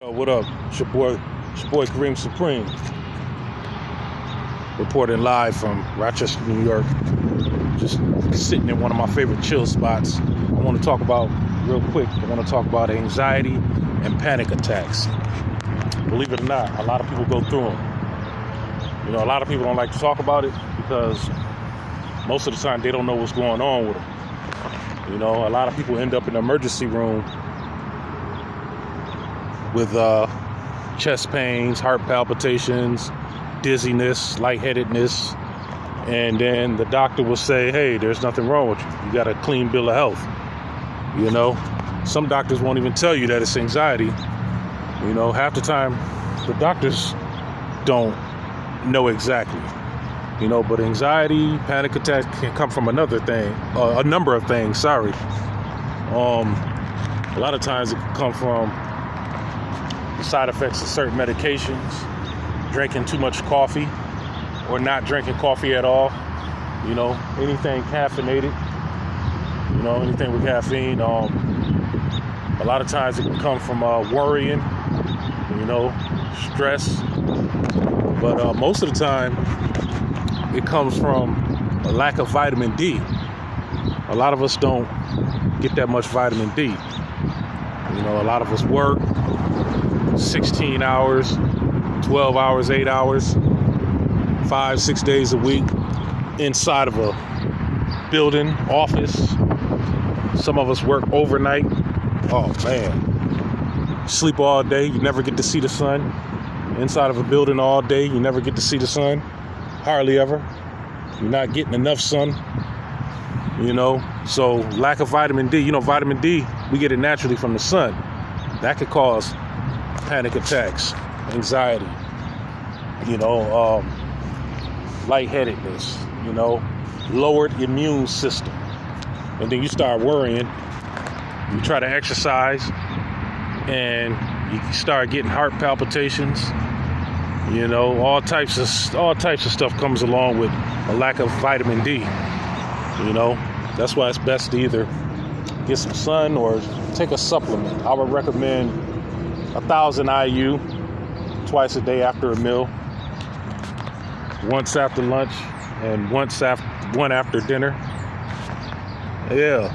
What up? It's your boy Kareem Supreme, reporting live from Rochester, New York. Just sitting in one of my favorite chill spots. I want to talk about, real quick, anxiety and panic attacks. Believe it or not, a lot of people go through them. A lot of people don't like to talk about it because most of the time they don't know what's going on with them. A lot of people end up in the emergency room with chest pains, heart palpitations, dizziness, lightheadedness, and then the doctor will say, hey, there's nothing wrong with you. You got a clean bill of health. Some doctors won't even tell you that it's anxiety. Half the time the doctors don't know exactly. But anxiety, panic attacks can come from a number of things, sorry. A lot of times it can come from the side effects of certain medications, drinking too much coffee, or not drinking coffee at all. Anything caffeinated, anything with caffeine. A lot of times it can come from worrying, stress. But most of the time, it comes from a lack of vitamin D. A lot of us don't get that much vitamin D. A lot of us work 16 hours, 12 hours, 8 hours, 5-6 days a week inside of a building, office. Some of us work overnight. Oh man. Sleep all day, you never get to see the sun. Inside of a building all day, you never get to see the sun. Hardly ever. You're not getting enough sun. So lack of vitamin D. Vitamin D, we get it naturally from the sun. That could cause panic attacks, anxiety, lightheadedness, lowered immune system. And then you start worrying. You try to exercise and you start getting heart palpitations. All types of stuff comes along with a lack of vitamin D. That's why it's best to either get some sun or take a supplement. I would recommend 1,000 IU twice a day after a meal, once after lunch and one after dinner. Yeah.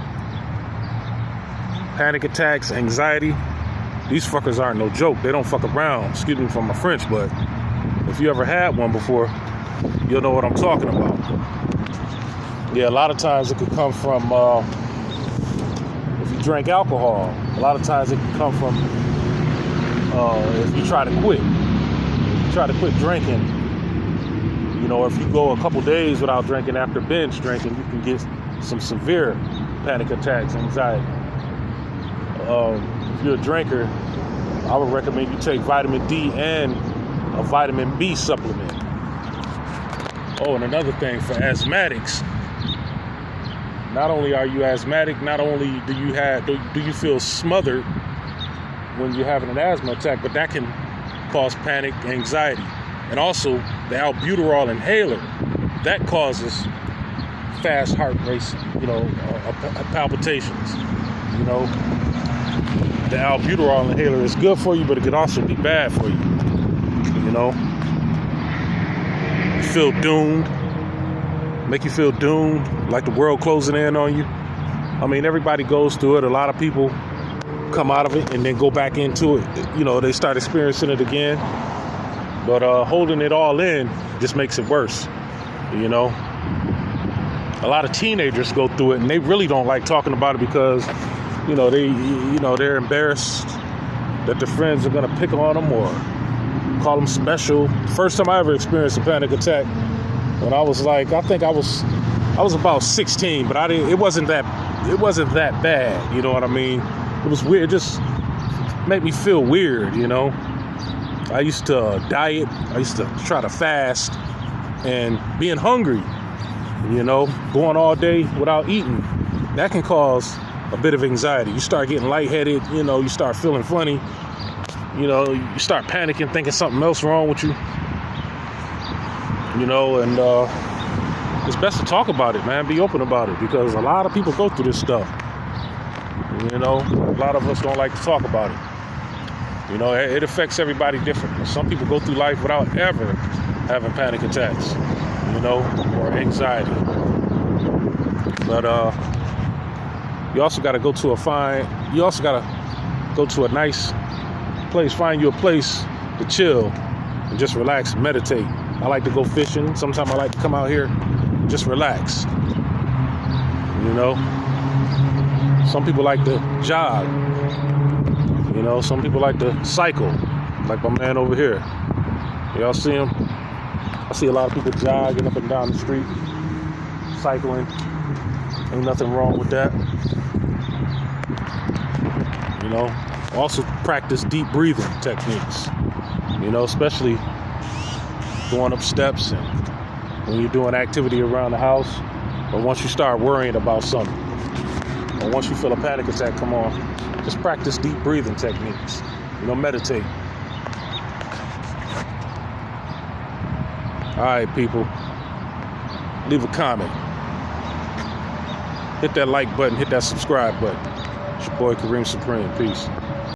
Panic attacks, anxiety, these fuckers aren't no joke. They don't fuck around. Excuse me for my French, but if you ever had one before, you'll know what I'm talking about. Yeah, a lot of times it could come from if you drink alcohol. A lot of times it can come from if you try to quit. Drinking. Or if you go a couple days without drinking after binge drinking, you can get some severe panic attacks, anxiety. If you're a drinker, I would recommend you take vitamin D and a vitamin B supplement. Oh, and another thing for asthmatics, not only are you asthmatic, not only do you feel smothered when you're having an asthma attack, but that can cause panic, anxiety. And also the albuterol inhaler, that causes fast heart racing, palpitations. The albuterol inhaler is good for you, but it can also be bad for you. You feel doomed, make you feel doomed, like the world closing in on you. Everybody goes through it. A lot of people come out of it and then go back into it. They start experiencing it again. But holding it all in just makes it worse. A lot of teenagers go through it and they really don't like talking about it because they're embarrassed that their friends are gonna pick on them or call them special. First time I ever experienced a panic attack, when I was I was about 16, but it wasn't that bad. You know what I mean? It was weird. It just made me feel weird. I used to diet. I used to try to fast, and being hungry, going all day without eating, that can cause a bit of anxiety. You start getting lightheaded, you start feeling funny, you start panicking, thinking something else wrong with you, and it's best to talk about it, man. Be open about it, because a lot of people go through this stuff. A lot of us don't like to talk about it. You know, it affects everybody differently. Some people go through life without ever having panic attacks, you know, or anxiety. But you also got to go to a nice place, find you a place to chill and just relax, meditate. I like to go fishing. Sometimes I like to come out here, just relax. You know, some people like to jog. You know, some people like to cycle, like my man over here. Y'all see him? I see a lot of people jogging up and down the street, cycling. Ain't nothing wrong with that. You know, also practice deep breathing techniques. You know, especially going up steps and when you're doing activity around the house, or once you start worrying about something, or once you feel a panic attack come on, just practice deep breathing techniques. You know, meditate. All right, people. Leave a comment. Hit that like button. Hit that subscribe button. It's your boy Kareem Supreme. Peace.